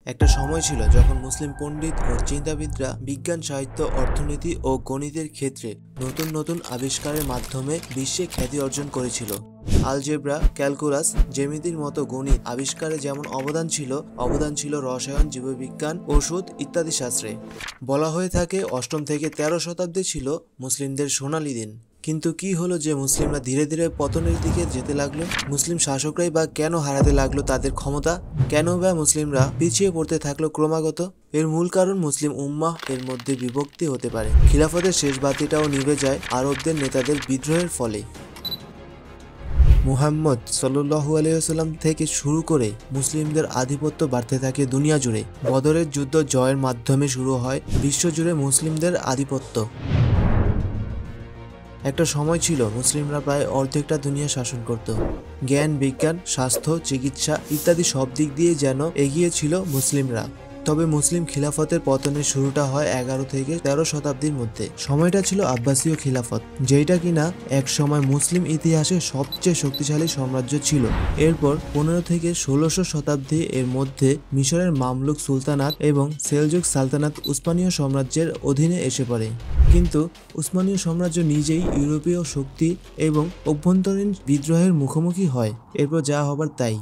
একটা সময় ছিল যখন মুসলিম পণ্ডিত ও চিন্তাবিদরা বিজ্ঞান, সাহিত্য, অর্থনীতি ও গণিতের ক্ষেত্রে নতুন নতুন আবিষ্কারের মাধ্যমে বিশ্বে খ্যাতি অর্জন করেছিল। আলজেব্রা, ক্যালকুলাস, জ্যামিতির মতো গণিত আবিষ্কারে যেমন অবদান ছিল রসায়ন, জীববিজ্ঞান, ওষুধ ইত্যাদি শাস্ত্রে। বলা হয়ে থাকে ৮ম থেকে ১৩ শতাব্দী ছিল মুসলিমদের সোনালী দিন। কিন্তু কি হলো যে মুসলিমরা ধীরে ধীরে পতনের দিকে যেতে লাগলো? মুসলিম শাসকরাই বা কেন হারাতে লাগলো তাদের ক্ষমতা? কেন বা মুসলিমরা পিছিয়ে পড়তে থাকলো ক্রমাগত? এর মূল কারণ মুসলিম উম্মাহ এর মধ্যে বিভক্তি হতে পারে। খিলাফতের শেষ বাতিটাও নিভে যায় আরবদের নেতাদের বিদ্রোহের ফলে। মুহাম্মদ সাল্লাল্লাহু আলাইহি ওয়াসাল্লাম থেকে শুরু করে মুসলিমদের আধিপত্য বাড়তে থাকে দুনিয়া জুড়ে। বদরের যুদ্ধ জয়ের মাধ্যমে শুরু হয় বিশ্বজুড়ে মুসলিমদের আধিপত্য। একটা সময় ছিল মুসলিমরা প্রায় অর্ধেকটা দুনিয়া শাসন করত। জ্ঞান, বিজ্ঞান, স্বাস্থ্য, চিকিৎসা ইত্যাদি সব দিক দিয়ে যেন এগিয়ে ছিল মুসলিমরা। তবে মুসলিম খিলাফতের পতনের শুরুটা হয় ১১ থেকে ১৩ শতাব্দীর মধ্যে। সময়টা ছিল আব্বাসীয় খিলাফত, যেটা কিনা এক সময় মুসলিম ইতিহাসে সবচেয়ে শক্তিশালী সাম্রাজ্য ছিল। এরপর ১৫ থেকে ১৬শ শতাব্দী এর মধ্যে মিশরের মামলুক সুলতানাত এবং সেলজুক সালতানাত উসমানীয় সাম্রাজ্যের অধীনে এসে পড়ে। কিন্তু উসমানীয় সাম্রাজ্য নিজেই ইউরোপীয় শক্তি এবং অভ্যন্তরীণ বিদ্রোহের মুখোমুখি হয়। এরপর যা হবার তাই।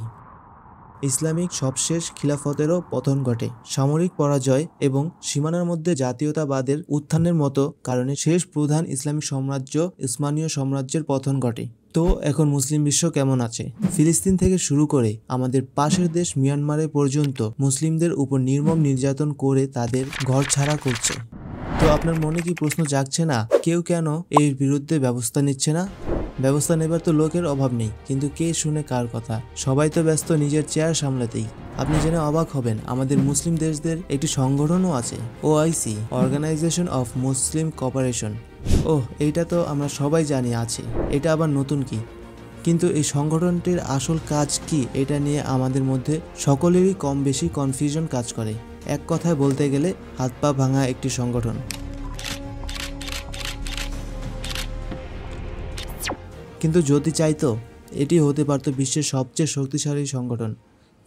ইসলামিক সবশেষ খিলাফতেরও পতন ঘটে। সামরিক পরাজয় এবং সীমানার মধ্যে জাতীয়তাবাদের উত্থানের মতো কারণে শেষ প্রধান ইসলামিক সাম্রাজ্য উসমানীয় সাম্রাজ্যের পতন ঘটে। তো এখন মুসলিম বিশ্ব কেমন আছে? ফিলিস্তিন থেকে শুরু করে আমাদের পাশের দেশ মিয়ানমারে পর্যন্ত মুসলিমদের উপর নির্মম নির্যাতন করে তাদের ঘর ছাড়া করছে। তো আপনার মনে কি প্রশ্ন জাগছে না, কেউ কেন এর বিরুদ্ধে ব্যবস্থা নিচ্ছে না? ব্যবস্থা নেবার তো লোকের অভাব নেই, কিন্তু কে শুনে কার কথা? সবাই তো ব্যস্ত নিজের চেয়ার সামলাতেই। আপনি জেনে অবাক হবেন, আমাদের মুসলিম দেশদের একটি সংগঠনও আছে, OIC, organisation of Muslim cooperation. ওহ, এইটা তো আমরা সবাই জানি আছে, এটা আবার নতুন কি? কিন্তু এই সংগঠনটির আসল কাজ কি, এটা নিয়ে আমাদের মধ্যে সকলেরই কম বেশি কনফিউশন কাজ করে। এক কথায় বলতে গেলে হাত পা ভাঙা একটি সংগঠন। কিন্তু যদি চাইতো এটি হতে পারত বিশ্বের সবচেয়ে শক্তিশালী সংগঠন,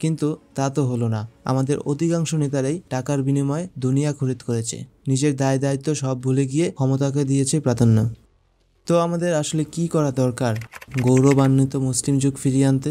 কিন্তু তা তো হলো না। আমাদের অধিকাংশ নেতারাই টাকার বিনিময়ে দুনিয়া খরিদ করেছে, নিজের দায় দায়িত্ব সব ভুলে গিয়ে ক্ষমতাকে দিয়েছে প্রাধান্য। তো আমাদের আসলে কি করা দরকার গৌরবান্বিত মুসলিম যুগ ফিরিয়ে আনতে?